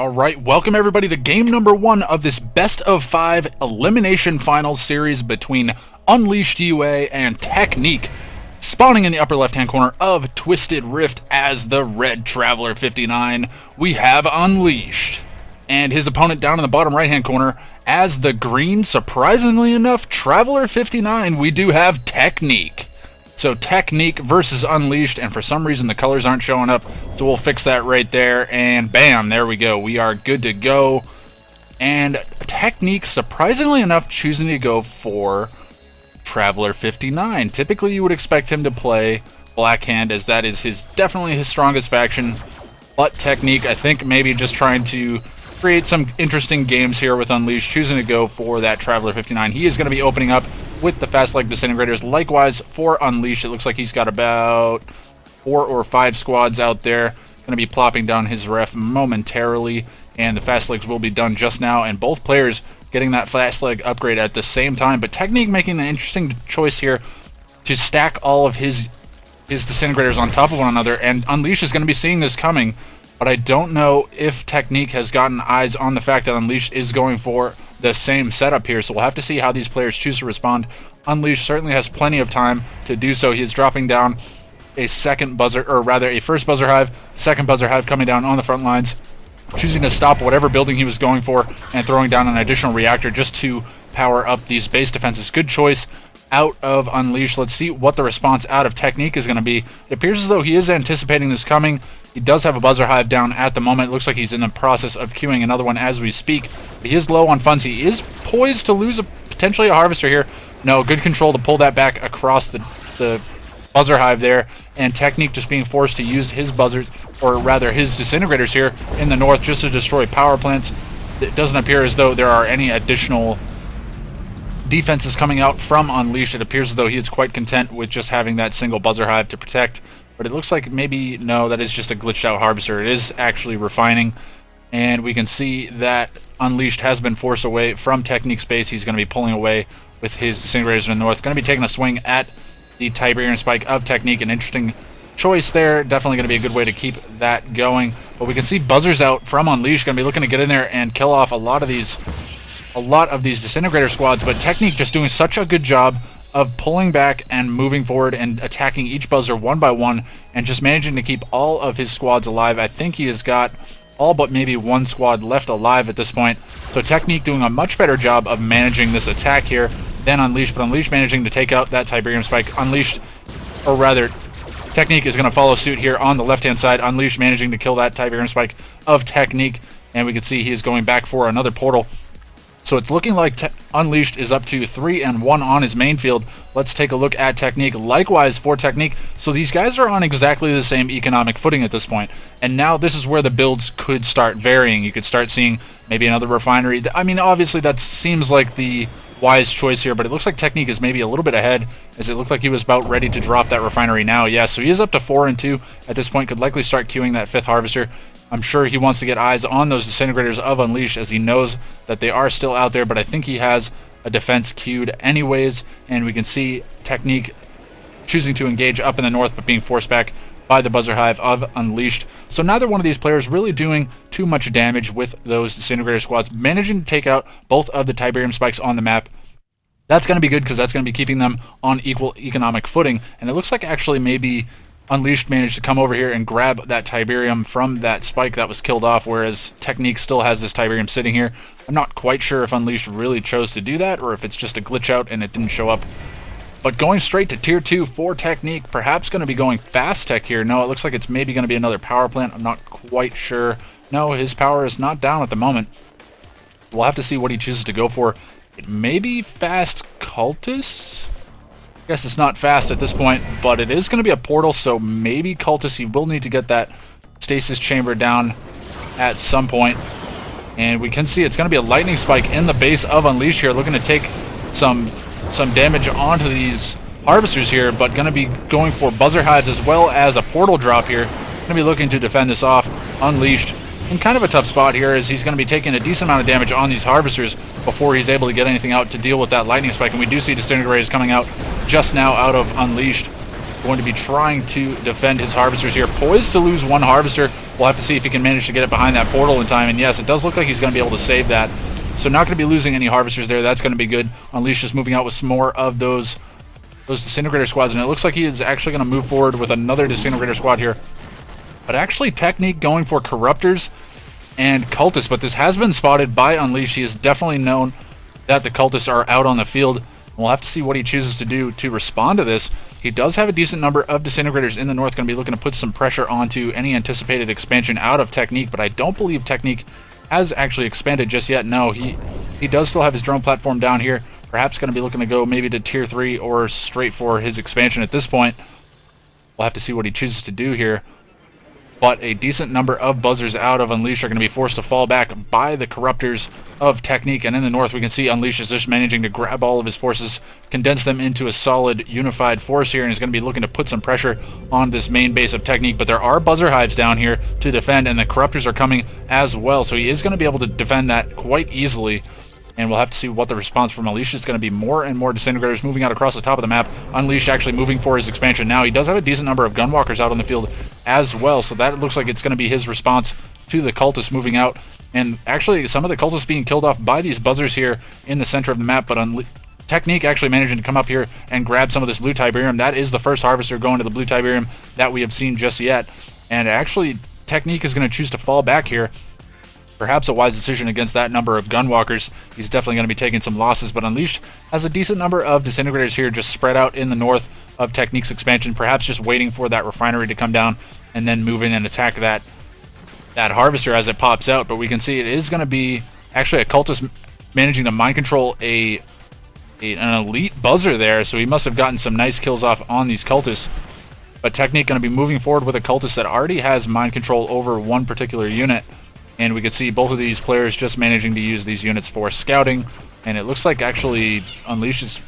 Alright, welcome everybody to game number 1 of this best of 5 elimination finals series between Unleashed UA and Technique, spawning in the upper left hand corner of Twisted Rift as the Red Traveler 59. We have Unleashed, and his opponent down in the bottom right hand corner as the green, surprisingly enough, Traveler 59. We do have Technique. So Technique versus Unleashed, and for some reason the colors aren't showing up, so we'll fix that right there, and bam, there we go. We are good to go. And Technique, surprisingly enough, choosing to go for Traveler 59. Typically you would expect him to play Blackhand, as that is definitely his strongest faction, but Technique, I think maybe just trying to create some interesting games here with Unleashed, choosing to go for that Traveler 59. He is going to be opening up with the Fast Leg Disintegrators. Likewise for Unleashed, it looks like he's got about 4 or 5 squads out there. Going to be plopping down his ref momentarily, and the Fast Legs will be done just now, and both players getting that Fast Leg upgrade at the same time. But Technique making an interesting choice here to stack all of his Disintegrators on top of one another, and Unleashed is going to be seeing this coming, but I don't know if Technique has gotten eyes on the fact that Unleashed is going for the same setup here, so we'll have to see how these players choose to respond. Unleashed certainly has plenty of time to do so. He is dropping down a second buzzer, or rather a first buzzer hive, second buzzer hive coming down on the front lines, choosing to stop whatever building he was going for and throwing down an additional reactor just to power up these base defenses. Good choice out of Unleashed. Let's see what the response out of Technique is going to be. It appears as though he is anticipating this coming. He does have a buzzer hive down at the moment. It looks like he's in the process of queuing another one as we speak. He is low on funds. He is poised to lose potentially a harvester here. No, good control to pull that back across the buzzer hive there, and Technique just being forced to use his buzzers, or rather his disintegrators here in the north, just to destroy power plants. It doesn't appear as though there are any additional defenses coming out from Unleashed. It appears as though he is quite content with just having that single buzzer hive to protect, but it looks like maybe, no, that is just a glitched out harvester. It is actually refining, and we can see that Unleashed has been forced away from Technique's base. He's going to be pulling away with his disintegrators in the north. Going to be taking a swing at the Tiberium Spike of Technique. An interesting choice there. Definitely going to be a good way to keep that going. But we can see buzzers out from Unleashed. Going to be looking to get in there and kill off a lot of these disintegrator squads. But Technique just doing such a good job of pulling back and moving forward and attacking each buzzer one by one, and just managing to keep all of his squads alive. I think he has got all but maybe one squad left alive at this point. So Technique doing a much better job of managing this attack here than Unleashed, but Unleashed managing to take out that Tiberium Spike. Unleashed, or rather, Technique is going to follow suit here on the left-hand side. Unleashed managing to kill that Tiberium Spike of Technique, and we can see he is going back for another portal. So it's looking like Unleashed is up to 3-1 on his main field. Let's take a look at Technique. Likewise for Technique. So these guys are on exactly the same economic footing at this point. And now this is where the builds could start varying. You could start seeing maybe another refinery. I mean, obviously that seems like the wise choice here, but it looks like Technique is maybe a little bit ahead, as it looked like he was about ready to drop that refinery now. Yeah, so he is up to 4-2 at this point. Could likely start queuing that 5th harvester. I'm sure he wants to get eyes on those disintegrators of Unleashed, as he knows that they are still out there, but I think he has a defense queued anyways, and we can see Technique choosing to engage up in the north, but being forced back by the buzzer hive of Unleashed. So neither one of these players really doing too much damage with those disintegrator squads, managing to take out both of the Tiberium Spikes on the map. That's going to be good, because that's going to be keeping them on equal economic footing, and it looks like actually maybe Unleashed managed to come over here and grab that Tiberium from that spike that was killed off, whereas Technique still has this Tiberium sitting here. I'm not quite sure if Unleashed really chose to do that, or if it's just a glitch out and it didn't show up. But going straight to Tier 2 for Technique, perhaps going to be going Fast Tech here. No, it looks like it's maybe going to be another power plant. I'm not quite sure. No, his power is not down at the moment. We'll have to see what he chooses to go for. It may be Fast Cultist? I guess it's not fast at this point, but it is going to be a portal, so maybe Cultist. He will need to get that stasis chamber down at some point. And we can see it's going to be a lightning spike in the base of Unleashed here, looking to take some damage onto these harvesters here, but going to be going for buzzer hives as well as a portal drop here. Going to be looking to defend this off. Unleashed in kind of a tough spot here, as he's going to be taking a decent amount of damage on these harvesters before he's able to get anything out to deal with that lightning spike. And we do see disintegrators coming out just now out of Unleashed. going to be trying to defend his harvesters here. Poised to lose one harvester. We'll have to see if he can manage to get it behind that portal in time. And yes, it does look like he's going to be able to save that. So not going to be losing any harvesters there. That's going to be good. Unleash just moving out with some more of those disintegrator squads. And it looks like he is actually going to move forward with another disintegrator squad here. But actually, Technique going for Corruptors and Cultists. But this has been spotted by Unleash. He has definitely known that the Cultists are out on the field. We'll have to see what he chooses to do to respond to this. He does have a decent number of disintegrators in the north, going to be looking to put some pressure onto any anticipated expansion out of Technique, but I don't believe Technique has actually expanded just yet. No, he does still have his drone platform down here. Perhaps going to be looking to go maybe to tier 3 or straight for his expansion at this point. We'll have to see what he chooses to do here. But a decent number of buzzers out of Unleash are going to be forced to fall back by the Corruptors of Technique. And in the north, we can see Unleash is just managing to grab all of his forces, condense them into a solid, unified force here, and is going to be looking to put some pressure on this main base of Technique. But there are buzzer hives down here to defend, and the Corruptors are coming as well. So he is going to be able to defend that quite easily. And we'll have to see what the response from Unleash is going to be. More and more disintegrators moving out across the top of the map. Unleash actually moving for his expansion now. He does have a decent number of gunwalkers out on the field as well, so that looks like it's going to be his response to the cultists moving out. And actually, some of the cultists being killed off by these buzzers here in the center of the map, but Technique actually managing to come up here and grab some of this blue Tiberium. That is the first harvester going to the blue Tiberium that we have seen just yet. And actually, Technique is going to choose to fall back here. Perhaps a wise decision against that number of gunwalkers. He's definitely going to be taking some losses, but Unleashed has a decent number of disintegrators here just spread out in the north of Technique's expansion, perhaps just waiting for that refinery to come down and then move in and attack that harvester as it pops out. But we can see it is going to be actually a cultist managing to mind control an elite buzzer there, so he must have gotten some nice kills off on these cultists. But Technique going to be moving forward with a cultist that already has mind control over one particular unit. And we can see both of these players just managing to use these units for scouting. And it looks like actually Unleash is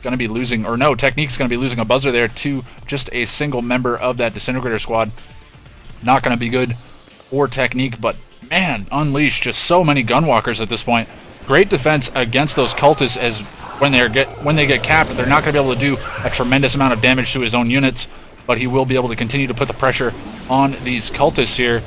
going to be losing, or no, Technique's going to be losing a buzzer there to just a single member of that disintegrator squad. Not going to be good for Technique, but man, Unleash, just so many gunwalkers at this point. Great defense against those cultists, as when they get capped, they're not going to be able to do a tremendous amount of damage to his own units, but he will be able to continue to put the pressure on these cultists here.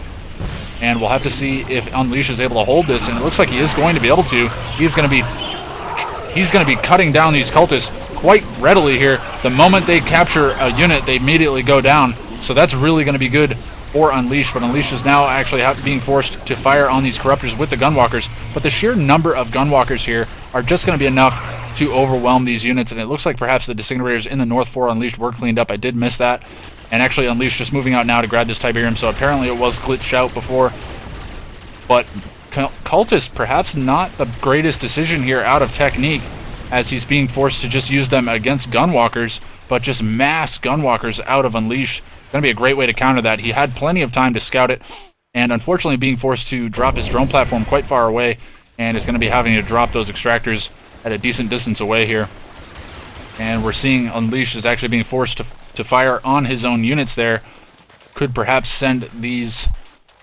And we'll have to see if Unleash is able to hold this, and it looks like he is going to be able to. He's going to be cutting down these cultists quite readily here. The moment they capture a unit, they immediately go down. So that's really going to be good for Unleash, but Unleash is now actually being forced to fire on these Corruptors with the gunwalkers. But the sheer number of gunwalkers here are just going to be enough to overwhelm these units, and it looks like perhaps the disintegrators in the north for Unleashed were cleaned up. I did miss that. And actually Unleash just moving out now to grab this Tiberium, so apparently it was glitched out before. But Cultist, perhaps not the greatest decision here out of Technique, as he's being forced to just use them against gunwalkers, but just mass gunwalkers out of Unleash. Going to be a great way to counter that. He had plenty of time to scout it, and unfortunately being forced to drop his drone platform quite far away, and is going to be having to drop those extractors at a decent distance away here. And we're seeing Unleash is actually being forced to fire on his own units there. Could perhaps send these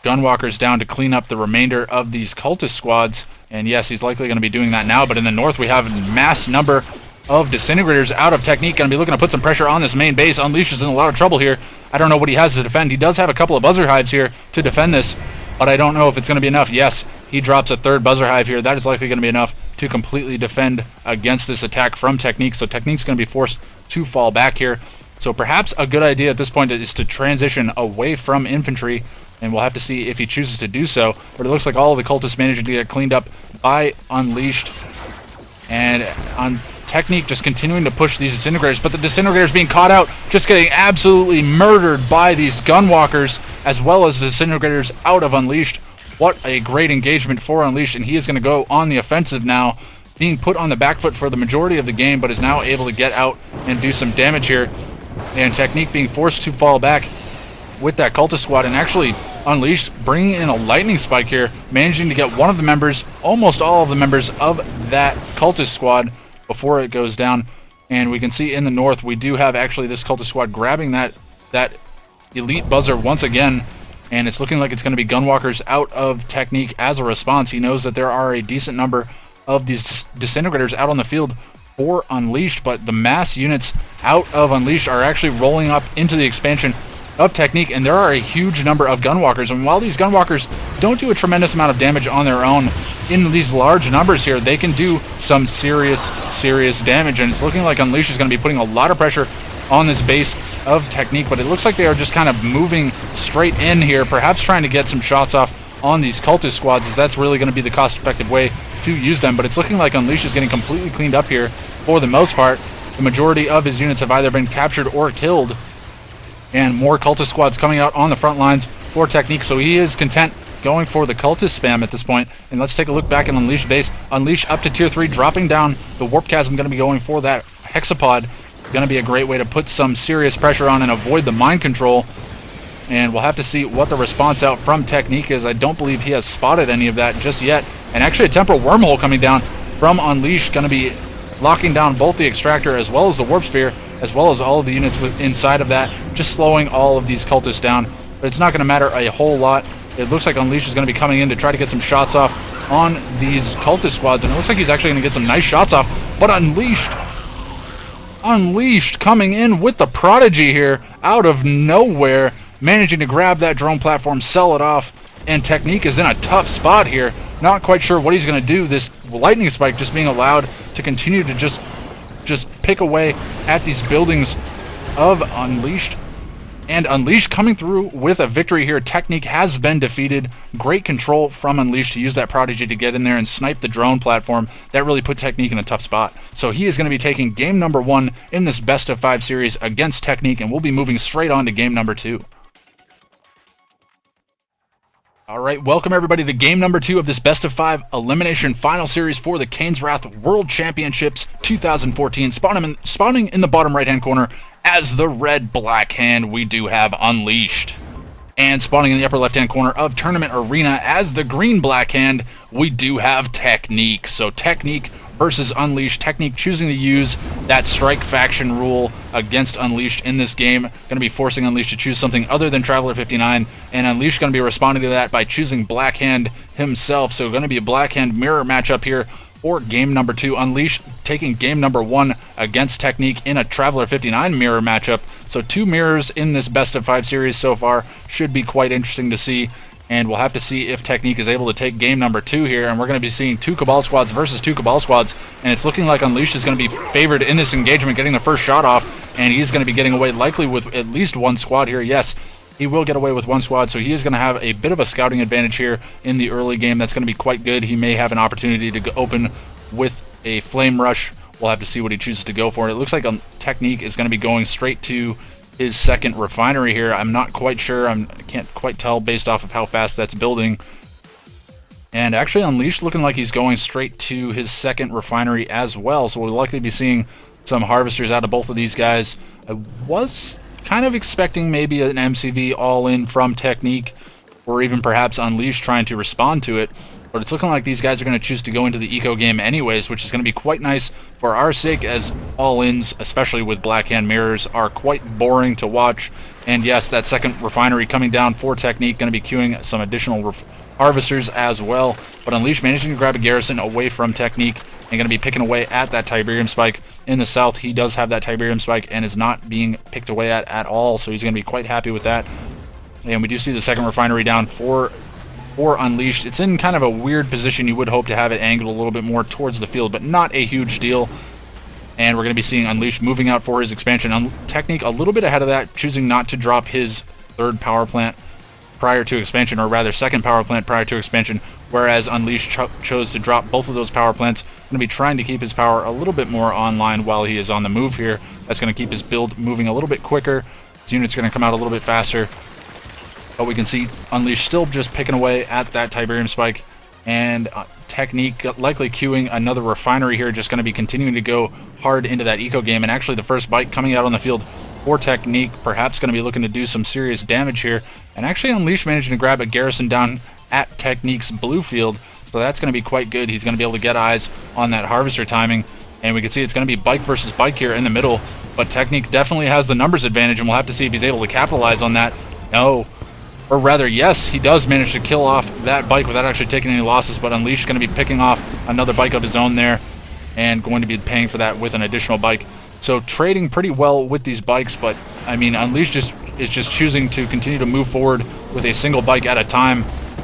gunwalkers down to clean up the remainder of these cultist squads. And yes, he's likely going to be doing that now. But in the north, we have a mass number of disintegrators out of Technique. Going to be looking to put some pressure on this main base. Unleash is in a lot of trouble here. I don't know what he has to defend. He does have a couple of buzzer hives here to defend this, but I don't know if it's going to be enough. Yes, he drops a third buzzer hive here. That is likely going to be enough to completely defend against this attack from Technique. So Technique's going to be forced to fall back here. So perhaps a good idea at this point is to transition away from infantry, and we'll have to see if he chooses to do so. But it looks like all of the cultists managing to get cleaned up by Unleashed. And on Technique just continuing to push these disintegrators, but the disintegrators being caught out, just getting absolutely murdered by these gunwalkers, as well as the disintegrators out of Unleashed. What a great engagement for Unleashed, and he is going to go on the offensive now, being put on the back foot for the majority of the game, but is now able to get out and do some damage here. And Technique being forced to fall back with that cultist squad, and actually Unleashed bringing in a lightning spike here, managing to get one of the members, almost all of the members of that cultist squad before it goes down. And we can see in the north we do have actually this cultist squad grabbing that elite buzzer once again, and it's looking like it's going to be gunwalkers out of Technique as a response. He knows that there are a decent number of these disintegrators out on the field for Unleashed, but the mass units out of Unleashed are actually rolling up into the expansion of Technique, and there are a huge number of Gunwalkers. And while these Gunwalkers don't do a tremendous amount of damage on their own, in these large numbers here, they can do some serious damage, and it's looking like Unleashed is going to be putting a lot of pressure on this base of Technique, but it looks like they are just kind of moving straight in here, perhaps trying to get some shots off on these cultist squads, as that's really going to be the cost-effective way to use them. But it's looking like Unleashed is getting completely cleaned up here for the most part. The majority of his units have either been captured or killed, and more cultist squads coming out on the front lines for Technique, so he is content going for the cultist spam at this point. And let's take a look back at Unleashed base. Unleashed up to tier 3, dropping down the Warp Chasm, going to be going for that Hexapod. Going to be a great way to put some serious pressure on and avoid the mind control. And we'll have to see what the response out from Technique is. I don't believe he has spotted any of that just yet. And actually a temporal wormhole coming down from Unleashed, going to be locking down both the Extractor as well as the Warp Sphere, as well as all of the units inside of that, just slowing all of these cultists down. But it's not going to matter a whole lot. It looks like Unleashed is going to be coming in to try to get some shots off on these cultist squads, and it looks like he's actually going to get some nice shots off. But Unleashed coming in with the Prodigy here out of nowhere, managing to grab that drone platform, sell it off, and Technique is in a tough spot here. Not quite sure what he's going to do. This lightning spike just being allowed to continue to just pick away at these buildings of Unleashed. And Unleashed coming through with a victory here. Technique has been defeated. Great control from Unleashed to use that Prodigy to get in there and snipe the drone platform. That really put Technique in a tough spot. So he is going to be taking game number 1 in this best of 5 series against Technique, and we'll be moving straight on to game number 2. All right, welcome everybody to game number 2 of this best of 5 elimination final series for the Kane's Wrath World Championships 2014. Spawning in the bottom right-hand corner as the red-black hand, we do have Unleashed. And spawning in the upper left-hand corner of Tournament Arena as the green-black hand, we do have Technique. So Technique versus Unleashed. Technique choosing to use that strike faction rule against Unleashed in this game. Going to be forcing Unleashed to choose something other than Traveler 59, and Unleashed going to be responding to that by choosing Black Hand himself. So going to be a Black Hand mirror matchup here for game number 2. Unleashed taking game number 1 against Technique in a Traveler 59 mirror matchup. So 2 mirrors in this best of 5 series so far. Should be quite interesting to see. And we'll have to see if Technique is able to take game number 2 here. And we're going to be seeing 2 Cabal squads versus 2 Cabal squads. And it's looking like Unleashed is going to be favored in this engagement, getting the first shot off. And he's going to be getting away likely with at least 1 squad here. Yes, he will get away with 1 squad. So he is going to have a bit of a scouting advantage here in the early game. That's going to be quite good. He may have an opportunity to open with a Flame Rush. We'll have to see what he chooses to go for. It looks like Technique is going to be going straight to his second refinery here. I'm not quite sure. I can't quite tell based off of how fast that's building. And actually Unleashed looking like he's going straight to his second refinery as well. So we'll likely be seeing some harvesters out of both of these guys. I was kind of expecting maybe an MCV all-in from Technique, or even perhaps Unleashed trying to respond to it. But it's looking like these guys are going to choose to go into the eco game anyways, which is going to be quite nice for our sake, as all-ins, especially with Black Hand mirrors, are quite boring to watch. And yes, that second refinery coming down for Technique, going to be queuing some additional harvesters as well. But Unleashed managing to grab a garrison away from Technique and going to be picking away at that Tiberium Spike in the south. He does have that Tiberium Spike and is not being picked away at all, so he's going to be quite happy with that. And we do see the second refinery down for Unleashed. It's in kind of a weird position. You would hope to have it angled a little bit more towards the field, but not a huge deal. And we're going to be seeing Unleashed moving out for his expansion. Technique a little bit ahead of that, choosing not to drop his third power plant prior to expansion, or rather second power plant prior to expansion, whereas Unleashed chose to drop both of those power plants. Going to be trying to keep his power a little bit more online while he is on the move here. That's going to keep his build moving a little bit quicker. His unit's going to come out a little bit faster. But we can see Unleashed still just picking away at that Tiberium Spike, and Technique likely queuing another refinery here, just going to be continuing to go hard into that eco game. And actually the first bite coming out on the field for Technique, perhaps going to be looking to do some serious damage here. And actually Unleashed managing to grab a garrison down at Technique's blue field, so that's going to be quite good. He's going to be able to get eyes on that harvester timing, and we can see it's going to be bike versus bike here in the middle. But Technique definitely has the numbers advantage, and we'll have to see if he's able to capitalize on that. No. Or rather, yes, he does manage to kill off that bike without actually taking any losses, but Unleashed is going to be picking off another bike of his own there. and going to be paying for that with an additional bike. So trading pretty well with these bikes, but I mean, Unleashed is just choosing to continue to move forward with a single bike at a time,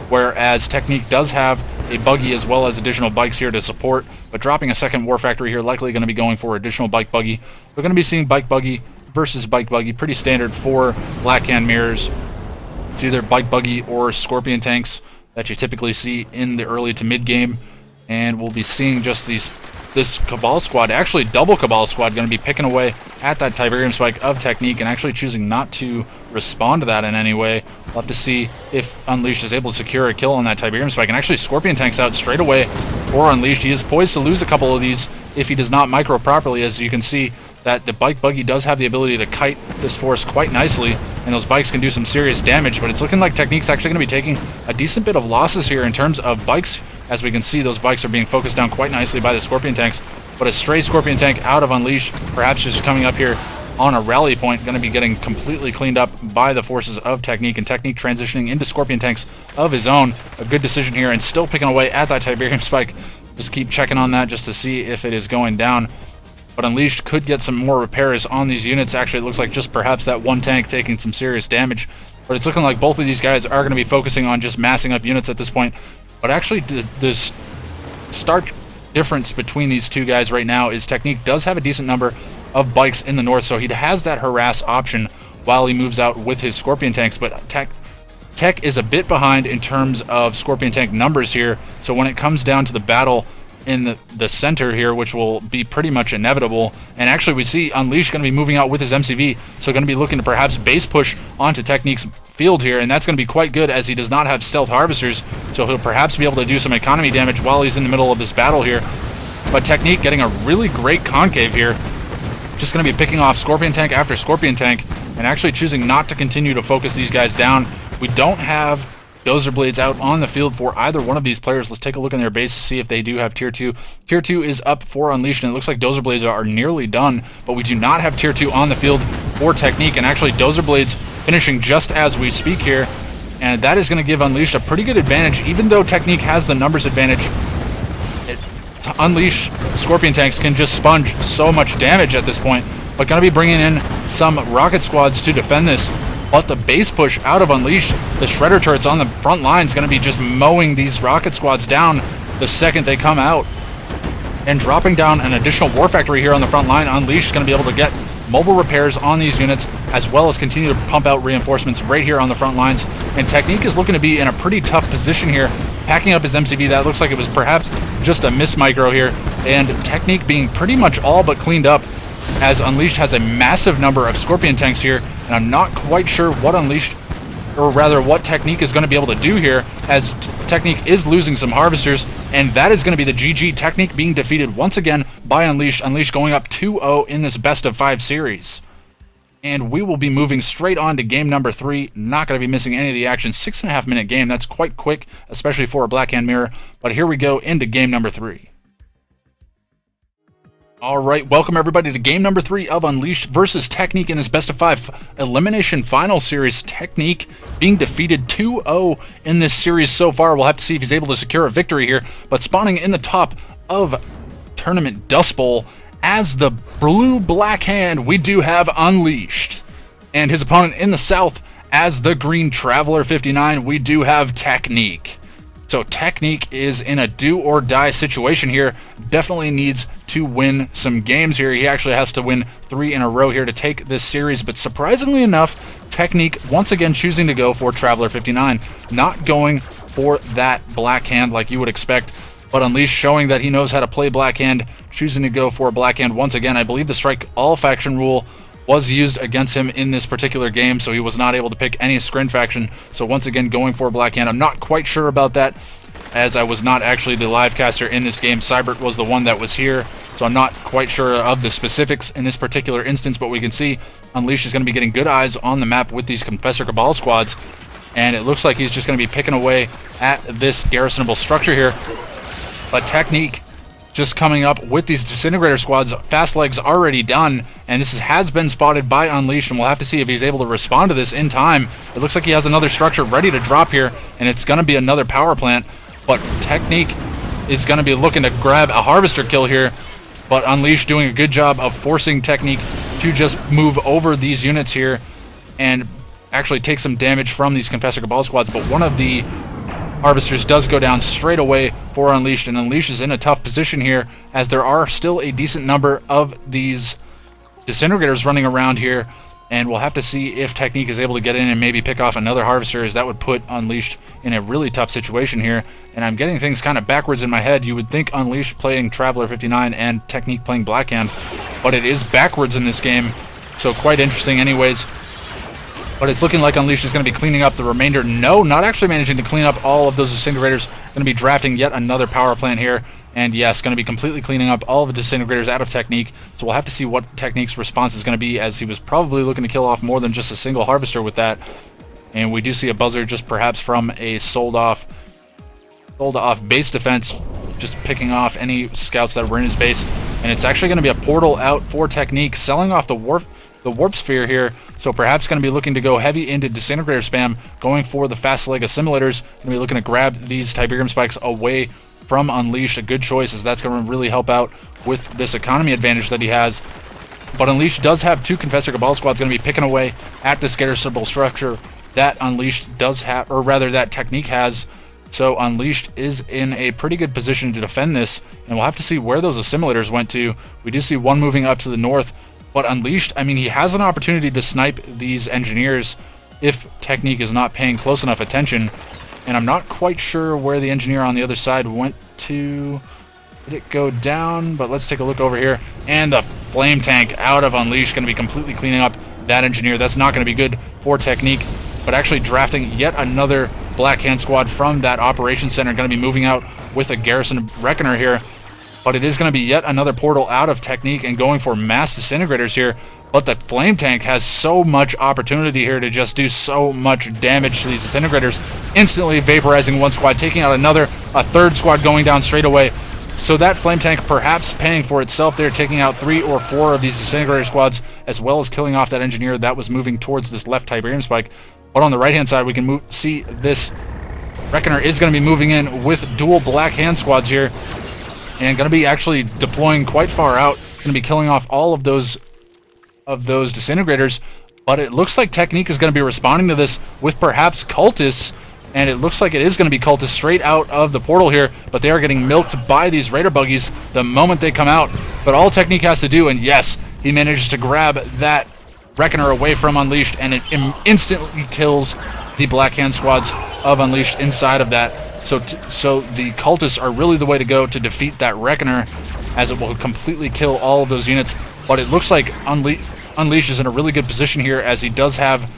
whereas Technique does have a buggy as well as additional bikes here to support, but dropping a second War Factory here, likely going to be going for additional bike buggy. We're going to be seeing bike buggy versus bike buggy, pretty standard for Black Hand mirrors. It's either bike buggy or Scorpion tanks that you typically see in the early to mid game, and we'll be seeing just this Cabal squad, actually double Cabal squad, going to be picking away at that Tiberium Spike of Technique and actually choosing not to respond to that in any way. We'll have to see if Unleashed is able to secure a kill on that Tiberium Spike, and actually Scorpion tanks out straight away for Unleashed. He is poised to lose a couple of these if he does not micro properly. As you can see, that the bike buggy does have the ability to kite this force quite nicely, and those bikes can do some serious damage, but it's looking like Technique's actually going to be taking a decent bit of losses here in terms of bikes. As we can see, those bikes are being focused down quite nicely by the Scorpion tanks, but a stray Scorpion tank out of Unleashed, perhaps just coming up here on a rally point, going to be getting completely cleaned up by the forces of Technique, and Technique transitioning into Scorpion tanks of his own. A good decision here, and still picking away at that Tiberium Spike. Just keep checking on that just to see if it is going down. But Unleashed could get some more repairs on these units. Actually, it looks like just perhaps that one tank taking some serious damage. But it's looking like both of these guys are going to be focusing on just massing up units at this point. But actually, this stark difference between these two guys right now is Technique does have a decent number of bikes in the north, so he has that harass option while he moves out with his Scorpion tanks. But Tech is a bit behind in terms of Scorpion tank numbers here, so when it comes down to the battle in the center here, which will be pretty much inevitable, and actually we see Unleashed going to be moving out with his MCV, so going to be looking to perhaps base push onto Technique's field here, and that's going to be quite good as he does not have stealth harvesters, so he'll perhaps be able to do some economy damage while he's in the middle of this battle here. But Technique getting a really great concave here, just going to be picking off Scorpion tank after Scorpion tank, and actually choosing not to continue to focus these guys down. We don't have Dozer Blades out on the field for either one of these players. Let's take a look in their base to see if they do have Tier 2. Tier 2 is up for Unleashed, and it looks like Dozer Blades are nearly done, but we do not have Tier 2 on the field for Technique, and actually Dozer Blades finishing just as we speak here, and that is going to give Unleashed a pretty good advantage. Even though Technique has the numbers advantage, to unleash Scorpion tanks can just sponge so much damage at this point, but going to be bringing in some rocket squads to defend this. But the base push out of Unleashed, the Shredder turrets on the front line is going to be just mowing these rocket squads down the second they come out. And dropping down an additional War Factory here on the front line, Unleashed is going to be able to get mobile repairs on these units, as well as continue to pump out reinforcements right here on the front lines. And Technique is looking to be in a pretty tough position here, packing up his MCV. That looks like it was perhaps just a miss micro here, and Technique being pretty much all but cleaned up, as Unleashed has a massive number of Scorpion tanks here, and I'm not quite sure what Unleashed, or rather what Technique is going to be able to do here, as Technique is losing some harvesters, and that is going to be the GG. Technique being defeated once again by Unleashed. Unleashed going up 2-0 in this best of 5 series. And we will be moving straight on to game number 3. Not going to be missing any of the action. 6.5 minute game. That's quite quick, especially for a Black Hand mirror. But here we go into game number 3. Alright, welcome everybody to game number 3 of Unleashed versus Technique in this best of 5 elimination final series. Technique being defeated 2-0 in this series so far. We'll have to see if he's able to secure a victory here. But spawning in the top of Tournament Dust Bowl as the blue Black Hand, we do have Unleashed. And his opponent in the south as the green Traveler 59, we do have Technique. So Technique is in a do or die situation here. Definitely needs to win some games here. He actually has to win 3 in a row here to take this series. But surprisingly enough, Technique once again choosing to go for Traveler 59. Not going for that Black Hand like you would expect. But Unleashed showing that he knows how to play Black Hand, choosing to go for a Black Hand once again. I believe the strike all faction rule was used against him in this particular game, so he was not able to pick any Scrin faction. So once again, going for a Black Hand. I'm not quite sure about that, as I was not actually the live caster in this game. Cybert was the one that was here, so I'm not quite sure of the specifics in this particular instance, but we can see Unleashed is going to be getting good eyes on the map with these Confessor Cabal squads, and it looks like he's just going to be picking away at this garrisonable structure here. But Technique just coming up with these Disintegrator squads. Fast Legs already done, and this has been spotted by Unleashed, and we'll have to see if he's able to respond to this in time. It looks like he has another structure ready to drop here, and it's going to be another power plant, but Technique is going to be looking to grab a harvester kill here, but Unleashed doing a good job of forcing Technique to just move over these units here and actually take some damage from these Confessor Cabal squads. But one of the Harvesters does go down straight away for Unleashed, and Unleashed is in a tough position here as there are still a decent number of these Disintegrators running around here, and we'll have to see if Technique is able to get in and maybe pick off another Harvester, as that would put Unleashed in a really tough situation here. And I'm getting things kind of backwards in my head. You would think Unleashed playing Traveler 59 and Technique playing Blackhand, but it is backwards in this game, so quite interesting anyways. But it's looking like Unleashed is going to be cleaning up the remainder. No, not actually managing to clean up all of those Disintegrators. Going to be drafting yet another power plant here. And yes, going to be completely cleaning up all of the Disintegrators out of Technique. So we'll have to see what Technique's response is going to be, as he was probably looking to kill off more than just a single Harvester with that. And we do see a buzzer just perhaps from a sold off base defense, just picking off any scouts that were in his base. And it's actually going to be a portal out for Technique, selling off the warp sphere here. So perhaps going to be looking to go heavy into Disintegrator spam, going for the fast leg assimilators. Going to be looking to grab these Tiberium spikes away from Unleashed. A good choice, as that's going to really help out with this economy advantage that he has. But Unleashed does have two Confessor Cabal squads going to be picking away at this garrisonable structure that Unleashed does have, or rather that Technique has. So Unleashed is in a pretty good position to defend this, and we'll have to see where those assimilators went to. We do see one moving up to the north, but Unleashed, I mean, he has an opportunity to snipe these engineers if Technique is not paying close enough attention. And I'm not quite sure where the engineer on the other side went to. Did it go down? But let's take a look over here. And the flame tank out of Unleashed, going to be completely cleaning up that engineer. That's not going to be good for Technique, but actually drafting yet another Blackhand squad from that operations center. Going to be moving out with a Garrison Reckoner here. But it is going to be yet another portal out of Technique and going for mass Disintegrators here. But the Flame Tank has so much opportunity here to just do so much damage to these Disintegrators. Instantly vaporizing one squad, taking out another, a third squad going down straight away. So that Flame Tank perhaps paying for itself there, taking out 3 or 4 of these Disintegrator squads, as well as killing off that engineer that was moving towards this left Tiberium spike. But on the right-hand side, we can see this Reckoner is going to be moving in with dual Blackhand squads here. And going to be actually deploying quite far out. Going to be killing off all of those Disintegrators. But it looks like Technique is going to be responding to this with perhaps Cultists. And it looks like it is going to be Cultists straight out of the portal here. But they are getting milked by these Raider Buggies the moment they come out. But all Technique has to do, and yes, he manages to grab that Reckoner away from Unleashed. And it instantly kills the Blackhand squads of Unleashed inside of that. So the Cultists are really the way to go to defeat that Reckoner, as it will completely kill all of those units. But it looks like Unleashed is in a really good position here, as he does have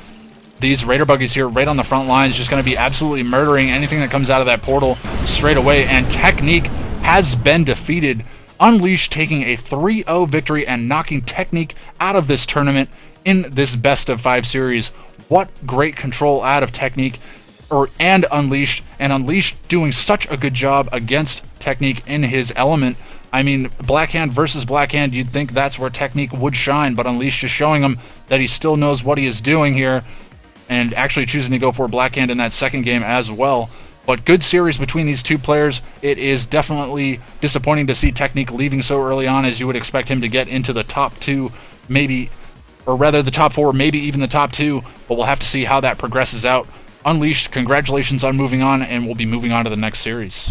these Raider Buggies here right on the front lines, just going to be absolutely murdering anything that comes out of that portal straight away. And Technique has been defeated. Unleashed taking a 3-0 victory and knocking Technique out of this tournament in this best of 5 series. What great control out of Technique and Unleashed, and Unleashed doing such a good job against Technique in his element. I mean, Blackhand versus Blackhand, you'd think that's where Technique would shine, but Unleashed just showing him that he still knows what he is doing here, and actually choosing to go for Blackhand in that second game as well. But good series between these two players. It is definitely disappointing to see Technique leaving so early on, as you would expect him to get into the top 2, maybe, or rather the top 4, maybe even the top 2, but we'll have to see how that progresses out. Unleashed, congratulations on moving on, and we'll be moving on to the next series.